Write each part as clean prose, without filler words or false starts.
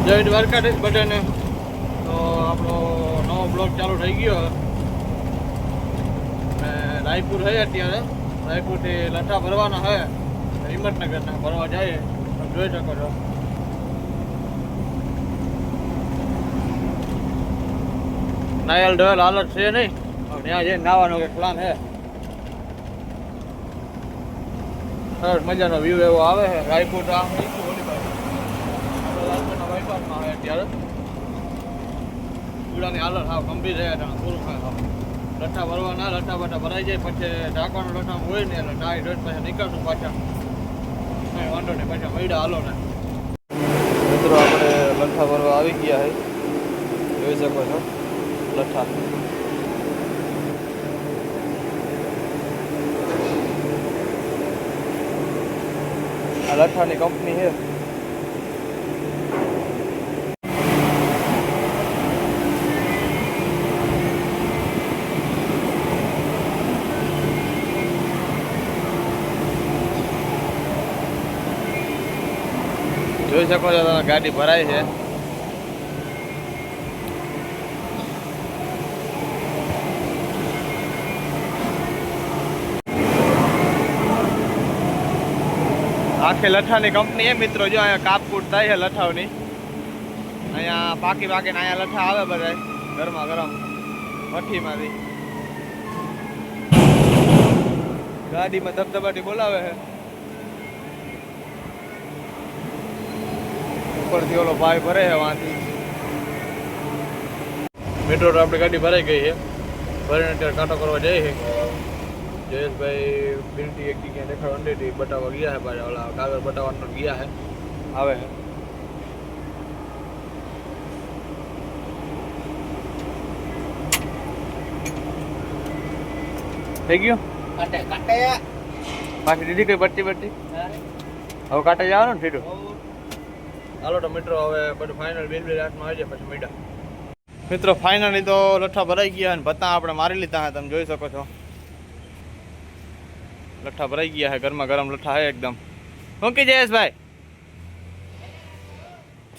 જય દ્વારકાધીશ બધાને. તો આપણો નવો બ્લોગ ચાલુ થઈ ગયો અને રાયપુર છે અત્યારે. રાયપુરથી લઠ્ઠા ભરવાના છે, હિંમતનગરના ભરવા જઈએ. તમે જોઈ શકો છો. નાયલ ડોયલ હાલત છે નહીં, ત્યાં જઈને નાવાનો કંઈક પ્લાન છે. સરસ મજાનો વ્યૂ એવો આવે છે. રાયપુર આમ બાયપાસમાં આવે અત્યારે. ઉડાની હાલત હાવ ગંભીર રહે, પૂરું થાય. લઠ્ઠા ભરવાના, લઠ્ઠા બઠ્ઠા ભરાઈ જાય પછી ઢાંકવાનું લઠ્ઠા હોય ને એટલે નાહી ધોઈને પાછા નીકળશું પાછા. કંઈ વાંધો નહીં, પાછા મૈડા હાલો ને. મિત્રો આપણે લઠ્ઠા ભરવા આવી ગયા છે, જોઈ શકો છો. લઠ્ઠા આ લઠ્ઠાની કંપની છે. જોઈ શકો છો તમે, ગાડી ભરાય છે. આખી લઠ્ઠાની કંપની છે મિત્રો. જો અહીંયા કાપકૂટ થાય છે લઠ્ઠાઓની. અહીંયા પાકીને અહીંયા લઠ્ઠા આવે બધા ગરમા ગરમ ભઠ્ઠીમાંથી. ગાડીમાં ધબધબાટી બોલાવે છે. ઉપરથી ઓલો ભાઈ ભરે છે વાંથી. મેટ્રો આપણી ગાડી ભરાઈ ગઈ છે. ભરીને અત્યારે કાંટો કરવા જાય છે. જયેશભાઈ બિલ્ટી એક જગ્યાએ દેખાડવા અંડેથી બટાવા ગયા છે. પાછા ઓલા કાગળ બટાવાનો ગયા છે, આવે છે. થઈ ગયું પાછી દીધી કઈ બટ્ટી બટ્ટી હવે કાંટે જવાનું ને સીધું. હાલો તો મિત્રો, હવે બધું ફાઇનલ બિલ હાથમાં આવી જાય પછી મીડા. મિત્રો ફાઇનલી તો લઠ્ઠા ભરાઈ ગયા અને ભત્તા આપણે મારી લીધા છે. તમે જોઈ શકો છો, લઠ્ઠા ભરાઈ ગયા છે. ગરમા ગરમ લઠ્ઠા છે એકદમ. શું કે જયેશભાઈ?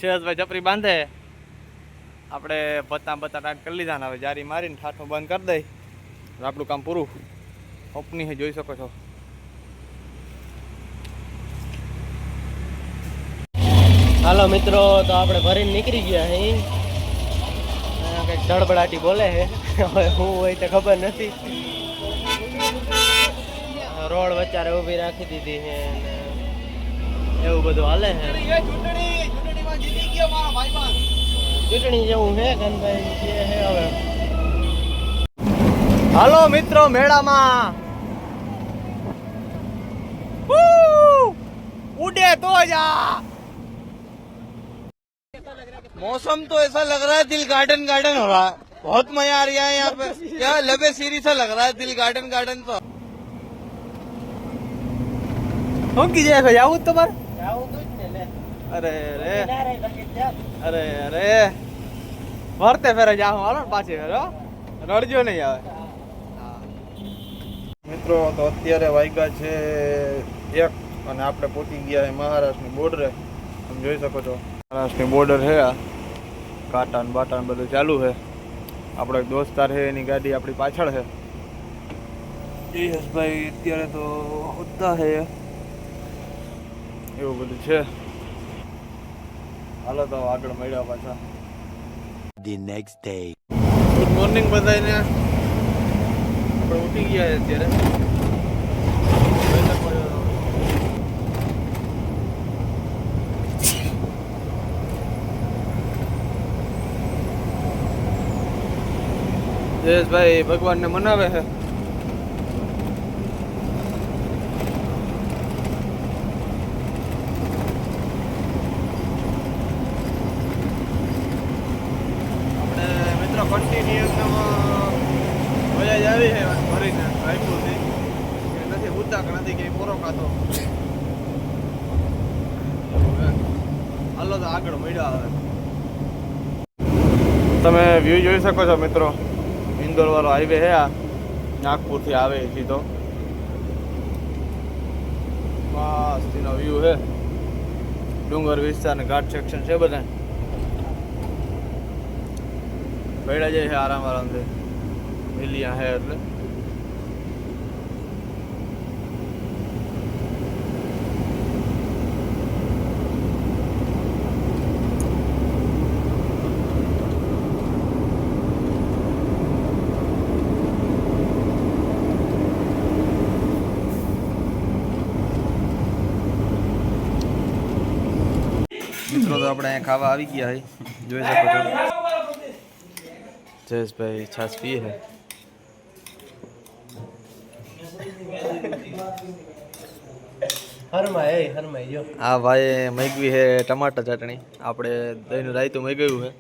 જયેશભાઈ ચપરી બાંધે. આપણે ભત્તા ટાઈટ કરી લીધા ને હવે જારી મારીને ઠાઠો બંધ કરી દઈ. આપણું કામ પૂરું. ઓપની છે, જોઈ શકો છો. હાલો મિત્રો, તો આપણે ભરીને નીકળી ગયા છે. કંઈક ધડબડાટી બોલે છે, હવે શું હોય તો ખબર નથી. રોડ વચ્ચારે ઊભી રાખી દીધી છે અને એવું બધું હાલે છે. ચૂંટણી જેવું છે ગનભાઈ જે છે હવે. હાલો મિત્રો, મેળામાં उड़े तो जा। मौसम तो ऐसा लग रहा है दिल गार्डन गार्डन हो रहा है। बहुत मजा आ रहा है यहाँ पे। क्या लबे सीरी सा लग रहा है दिल गार्डन गार्डन। तो શું કીજે ભાઈ, આવું જ તમારે? અરે અરે અરે અરે ફરતે ફેરે જાઓ. હાલો પાછી ફેરો, રડજો નહીં આવે. મિત્રો તો અત્યારે વાગ્યા છે 1 અને આપણે પહોંચી ગયા છે મહારાષ્ટ્રની બોર્ડરે. તમે જોઈ શકો છો, મહારાષ્ટ્રની બોર્ડર છે. આ કાંટા ને બાટા બધું ચાલુ છે. આપણો એક દોસ્તાર છે, એની ગાડી આપણી પાછળ છે. જયેશભાઈ અત્યારે તો હોતા છે, એવું બધું છે. હાલો તો આગળ મળ્યા પાછા. The next day. Good morning બધાને. આપણે ઉઠી ગયા છે અત્યારે. જયેશભાઈ ભગવાનને મનાવે છે. કન્ટિન્યુ એકદમ મજા જ આવી છે ભરીને રાયપુરથી. નથી ઉતાક નથી કે પૂરો ખાતો. હાલો તો આગળ મળ્યા. આવે તમે વ્યૂ જોઈ શકો છો મિત્રો. ઇન્દોર વાળો હાઈવે છે આ, નાગપુરથી આવે સીધો. મસ્ત એનો વ્યૂ છે. ડુંગર વિસ્તાર ને ઘાટ સેક્શન છે બધા. ભેડા જાય છે આરામ આરામથી મિલિયા હે એટલે મિત્રો તો આપણે અહીંયા ખાવા આવી ગયા હે જોઈ શકો છો જયેશભાઈ છાશ પીએ છે હરમાય જો આ ભાઈ મેગવી છે ટમાટર ચટણી આપણે દહીંનું રાયતું મેગવ્યું છે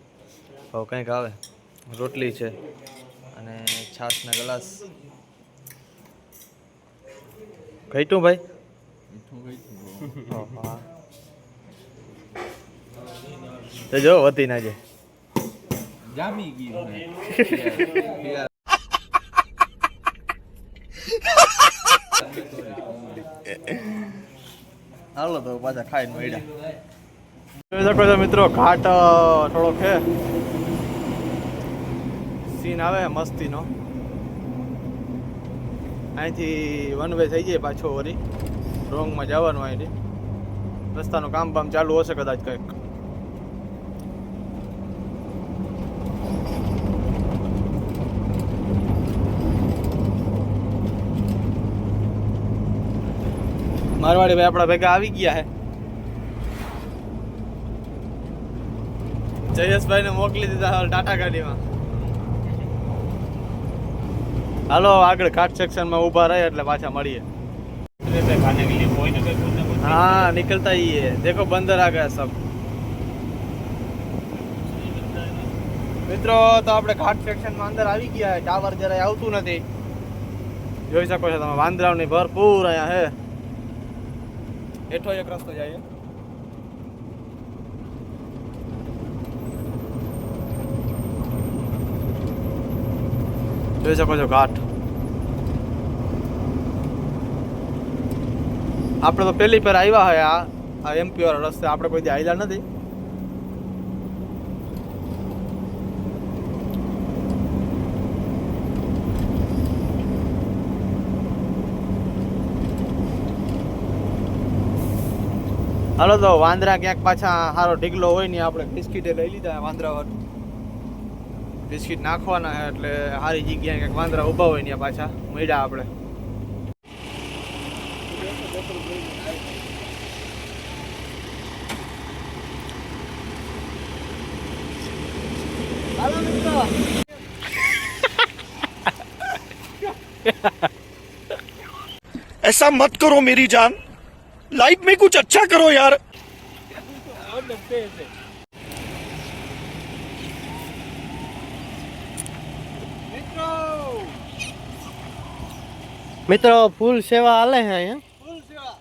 હવે કંઈક આવે રોટલી છે અને છાશના ગ્લાસ ઘટ્યું ભાઈ હા તો જો વધી ના જાય જામી ગયું હાલો તો પાછા ખાઈને મળ્યા જોઈ શકો છો મિત્રો ઘાટ થોડો છે સીન આવે મસ્તીનો અહીંથી વન વે થઈ જાય પાછો વળી રોંગમાં જવાનું અહીંથી રસ્તાનું કામ બામ ચાલુ હશે કદાચ કંઈક મારવાડી ભાઈ આપણા ભેગા આવી ગયા હે જયેશભાઈ ને મોકલી દીધા ટાટા ગાડીમાં હાલો આગળ ઘાટ સેક્શનમાં ઊભા રહે એટલે પાછા મળીએ हाँ निकलता ही है देखो बंदर आ गया सब મિત્રો તો આપણે ઘાટ સેક્શનમાં અંદર આવી ગયા હે ટાવર જરાય આવતું નથી જોઈ શકો છો તમે વાંદરાઓની ભરપૂર અહીંયા હે હેઠો એક રસ્તો જાય જોઈ શકો છો ઘાટ આપણે તો પહેલી ફેર આવ્યા હોય આ એમપી વાળા રસ્તે આપણે કોઈ દી આવેલા નથી હાલો તો વાંદરા ક્યાંક પાછા સારો ઢીગલો હોય ને આપણે બિસ્કીટે લઈ લીધા વાંદરા વાળું બિસ્કીટ નાખવાના છે એટલે સારી જગ્યાએ ક્યાંક વાંદરા ઊભા હોય ને પાછા મળ્યા આપણે હાલો મિત્રો ऐसा मत करो मेरी जान लाइफ में कुछ अच्छा करो यार મિત્રો ફૂલ સેવા હાલે છે અહીંયા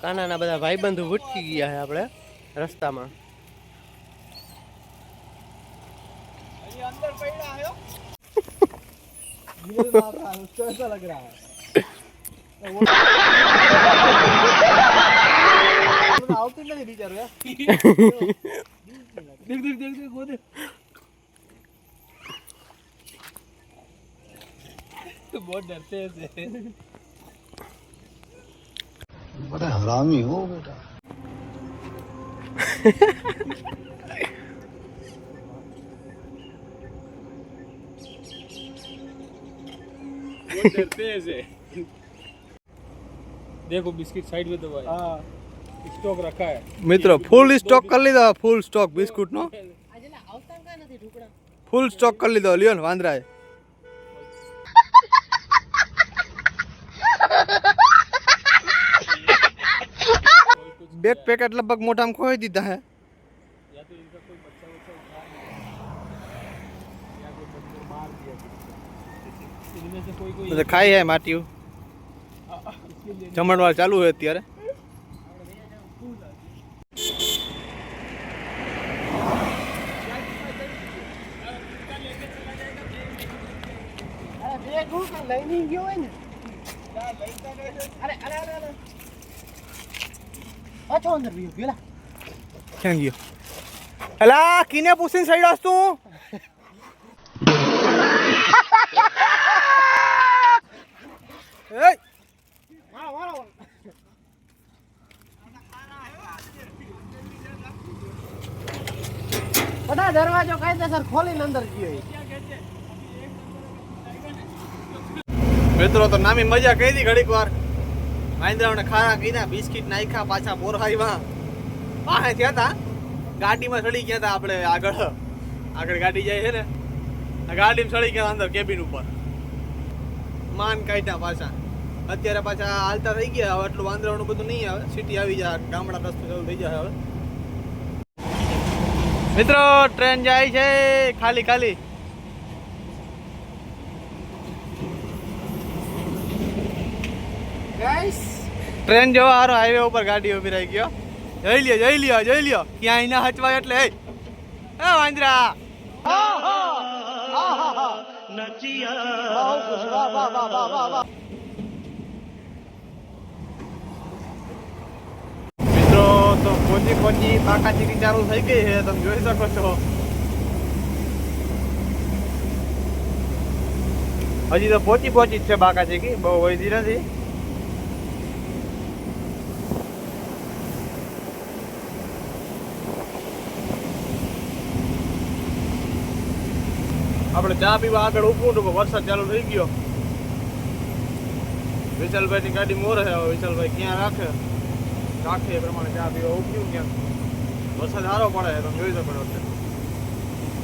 કાનાના બધા ભાઈબંધુ ભૂટકી ગયા છે આપણે રસ્તામાં अंदर पड़ा है ये मारा है उसको ऐसा लग रहा है आउट नहीं बिचार यार देख देख देख देख वो देख तो बहुत डरते हैं से बड़ा हरामी हो बेटा डरते हैं से देखो बिस्किट साइड में दबाया हाँ स्टॉक रखा है મિત્રો ફૂલ સ્ટોક કરી લીધો ફૂલ સ્ટોક બિસ્કુટ નો ફૂલ સ્ટોક કરી લીધો લ્યો ને વાંદરાએ બેગ પેકેટ લગભગ મોટામાં ખોઈ દીધા હે या तो इनका कोई बच्चा बच्चा उठा नहीं या कोई बच्चे मार दिया इनमें से कोई कोई તો ખાઈ હે માટ્યું જમણવાર ચાલુ છે અત્યારે ક્યાં ગયો એલા કીને પૂછીને સઈડાસ તું એય બધા દરવાજો કાયદેસર ખોલીને અંદર ગયો. મિત્રો તો નામી મજા કરી હતી ઘડીક વાર. મહેન્દ્રાઓને ખારા કીધા, બિસ્કિટ નાખ્યા, પાછા બોરહાઈમાં પાસે થયા હતા. ગાડીમાં ચડી ગયા હતા આપણે આગળ ગાડી જાય છે ને, ગાડીમાં ચડી ગયા અંદર કેબિન ઉપર. માન કાઢ્યા પાછા. અત્યારે પાછા હાલતા થઈ ગયા. હવે એટલું વાંદરાનું બધું નહીં આવે, સિટી આવી જાય, ગામડા રસ્તો ચાલુ થઈ જાય હવે. મિત્રો ટ્રેન જાય છે ખાલી ખાલી. ગાઈસ ટ્રેન જેવો હારો હાઈવે ઉપર ગાડી ઉભી રહી ગયો. જોઈ લ્યો ક્યાંય ના હચવાય એટલે એ વાંદરા મિત્રો તો પહોંચી બાકાચીકી ચાલુ થઈ ગઈ છે, તમે જોઈ શકો છો. હજી તો પહોંચી જ છે બાકાચીકી, બહુ વધી નથી. આપણે ચા પીવા આગળ ઊભું હતું, વરસાદ ચાલુ થઈ ગયો. વિશાલભાઈ ની ગાડી મોરે છે. વિશાલભાઈ ક્યાં રાખે એ પ્રમાણે ચા પીવા ઉભ્યું. ક્યાં વરસાદ સારો પડે છે, તમે જોઈ શકો છો.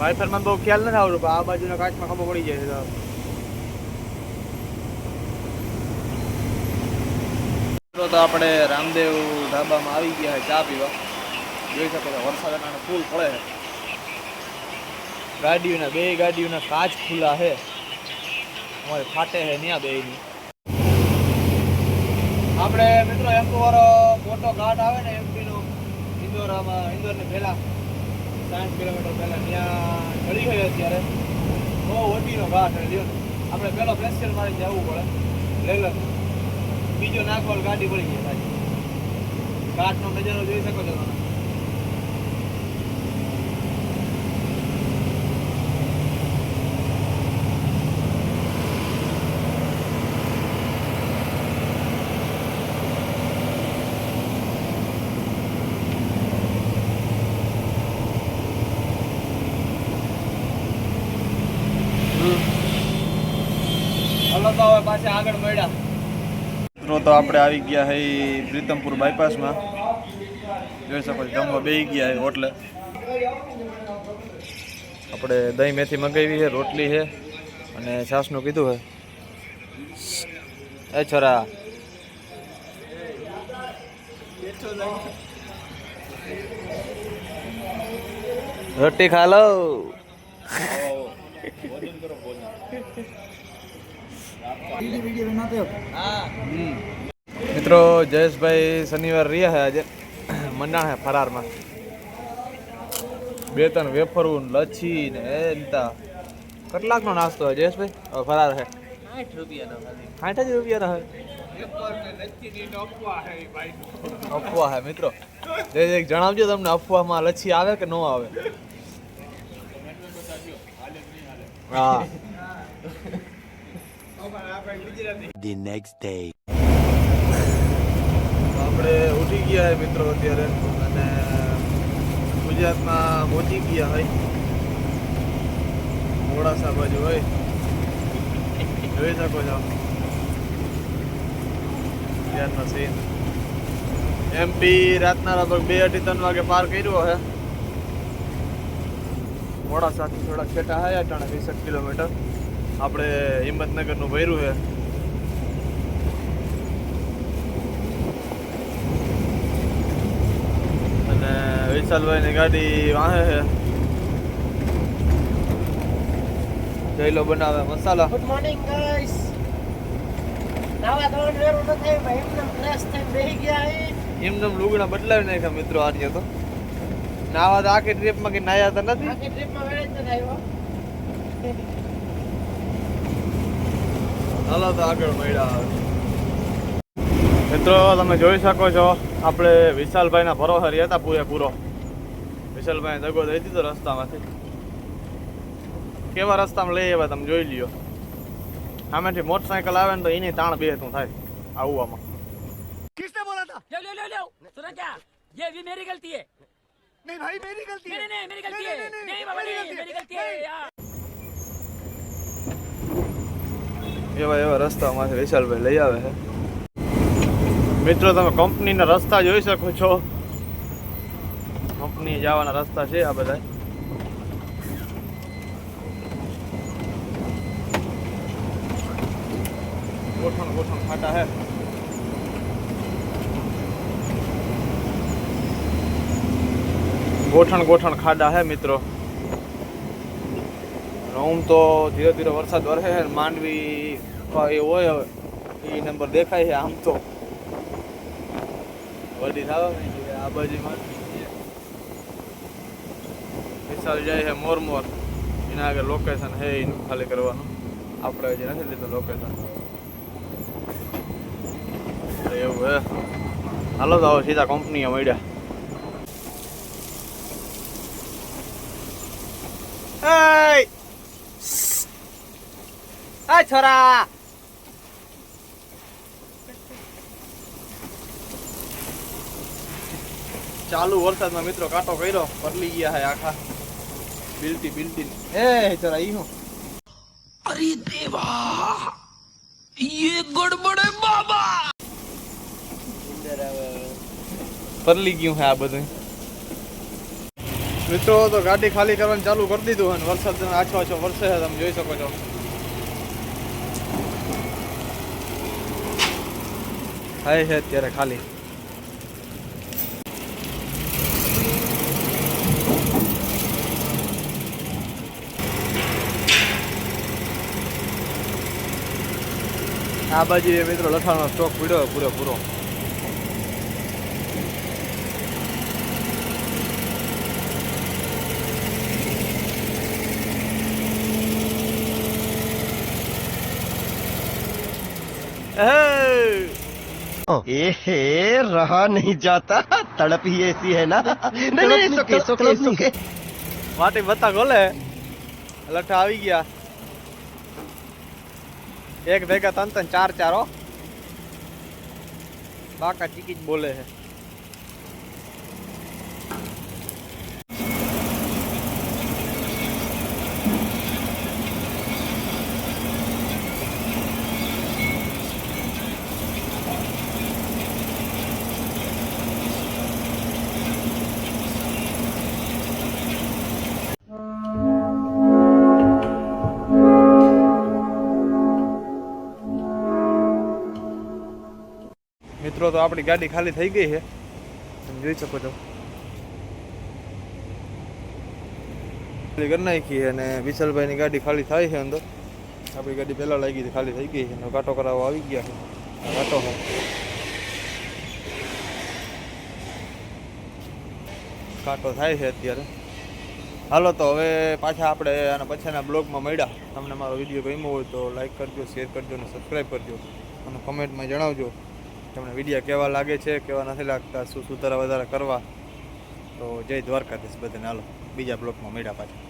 વાઇફરમાં બહુ ખ્યાલ નથી આવડું, પણ આ બાજુના કાચમાં ખબર પડી જાય છે. તો આપણે રામદેવ ધાબામાં આવી ગયા છે ચા પીવા. જોઈ શકો છો વરસાદ ફૂલ પડે છે. બે ગાડીઓના કાચ ખુલ્લા છે. અમારે ફાટે છે ત્યાં બેની. આપણે મિત્રો એમપી વાળો મોટો ઘાટ આવે ને, એમપીનો ઇન્દોરની પહેલા 60 કિલોમીટર પહેલા ત્યાં ચડી ગયો. અત્યારે બહુ ઓટીનો ઘાટ લ્યો ને. આપણે પેલો સ્પેશિયલ મારી જવું પડે લેલર, બીજો નાખવાલ ગાડી પડી ગઈ ભાઈ. ઘાટનો નજારો જોઈ શકો છો તમે. તો હવે પાછા આગળ મળ્યા. મિત્રો તો આપણે આવી ગયા છે પ્રીતમપુર બાયપાસમાં. જોઈ શકો છો જમવા બેસી ગયા છે હોટલે. આપણે દહીં મેથી મંગાવી છે, રોટલી છે અને છાશનું કીધું છે. એ છોરા રોટી ખા લો. મિત્રો જયેશભાઈ શનિવાર રહ્યા છે આજે, મંડાણ છે ફરારમાં. 2-3 વેફરું લચ્છી ને કેટલાકનો નાસ્તો હોય જયેશભાઈ? હવે ફરાર છે 60 રૂપિયાનો હોય. અફવા છે મિત્રો. જણાવજો તમને અફવામાં લચ્છી આવે કે ન આવે? હા. The next day. આપણે ઉઠી ગયા મિત્રો અત્યારે અને ગુજરાતમાં પહોંચી ગયા હોય. મોડાસા બાજુ હોય, જોઈ શકો છો ત્યારનો સીન. એમપી રાતના લગભગ 2-3 વાગે પાર કર્યો છે. મોડાસાથી થોડાક છેટા આવ્યા, 20 કિલોમીટર. આપણે હિંમતનગરનું ભર્યું છે. અને વિશાલભાઈની ગાડી વાહે છે. જયલો બનાવે મસાલા. Good morning guys. નાવા ધોવાનું વેરું ન થાય ભાઈ, એમને ફ્રેશ થઈને બેહી ગયા હે. એમને લુગડા બદલાવી નાખ્યા મિત્રો. આર્ય તો નાવા તો આખી ટ્રીપમાં કે નાયા તો નથી. આખી ટ્રીપમાં વેળે જ નથી આવ્યો. હાલો તો આગળ મળ્યા. મિત્રો તમે જોઈ શકો છો આપણે વિશાલભાઈના ભરોસે રહ્યા હતા પૂરેપૂરો. વિશાલભાઈ દગો દઈ દીધો રસ્તામાંથી. કેવા રસ્તામાં લઈ આવ્યા તમે જોઈ લ્યો. આમાંથી મોટરસાયકલ આવે ને તો એની તાણ બેહતું થાય આવવામાં. किसने बोला था? ले सुना क्या? ये भी मेरी गलती है। नहीं भाई मेरी गलती है। नहीं मेरी गलती है। नहीं बाबा नहीं मेरी गलती है यार। એવા રસ્તામાંથી વિશાલભાઈ લઈ આવે છે. મિત્રો તમે કંપનીના રસ્તા જોઈ શકો છો. કંપની જવાના રસ્તા છે આ બધા. ગોઠણ ખાટા હે. ગોઠણ ખાડા હે મિત્રો. આમ તો ધીરે ધીરે વરસાદ વરસે છે. માંડવી એ હોય હવે એ નંબર દેખાય છે. આમ તો વડી થવા આ બાજુ માંડવી વિશાલ જાય છે મોર. એના આગળ લોકેશન છે એનું ખાલી કરવાનું. આપણે હજી નથી લીધું લોકેશન. એવું હે. હાલો તો હવે સીધા કંપનીએ મળ્યા. આ છોરા ચાલુ વરસાદમાં મિત્રો કાંટો કર્યો. પરલી ગયા હે આખા બિલટી. એ છોરા ઈ હું अरे देवा ये गड़बड़ है बाबा। પરલી ગયું હે આ બધું. મિત્રો તો ગાડી ખાલી કરવાનું ચાલુ કરી દીધું અને વરસાદ આછો વરસે છે. તમે જોઈ શકો છો. થાય છે અત્યારે ખાલી. આ બાજુ મિત્રો લઠાણનો સ્ટોક પીડ્યો પૂરેપૂરો. रहा नहीं जाता तड़प ही ऐसी है ना नहीं सुके માટી બતા ગોલે લઠા આવી ગયા. એક ભેગા ત્રણ ચાર હો. બાકા ચીકી જ બોલે છે. મિત્રો તો આપણી ગાડી ખાલી થઈ ગઈ છે. તમે જોઈ શકો છો. કરી નાખી અને વિશાલભાઈની ગાડી ખાલી થાય છે અંદર. આપણી ગાડી પહેલાં લાગી હતી ખાલી થઈ ગઈ છે. કાંટો કરાવવા આવી ગયા છે. કાંટો છે કાંટો થાય છે અત્યારે. હાલો તો હવે પાછા આપણે આના પછીના બ્લોગમાં મળ્યા. તમને મારો વિડીયો ગમ્યો હોય તો લાઈક કરજો, શેર કરજો અને સબસ્ક્રાઈબ કરજો અને કમેન્ટમાં જણાવજો તમને વિડીયો કેવા લાગે છે, કેવા નથી લાગતા, શું સુધારા વધારા કરવા. તો જય દ્વારકાધીશ બધાને. હાલો બીજા બ્લોગમાં મળ્યા પાછા.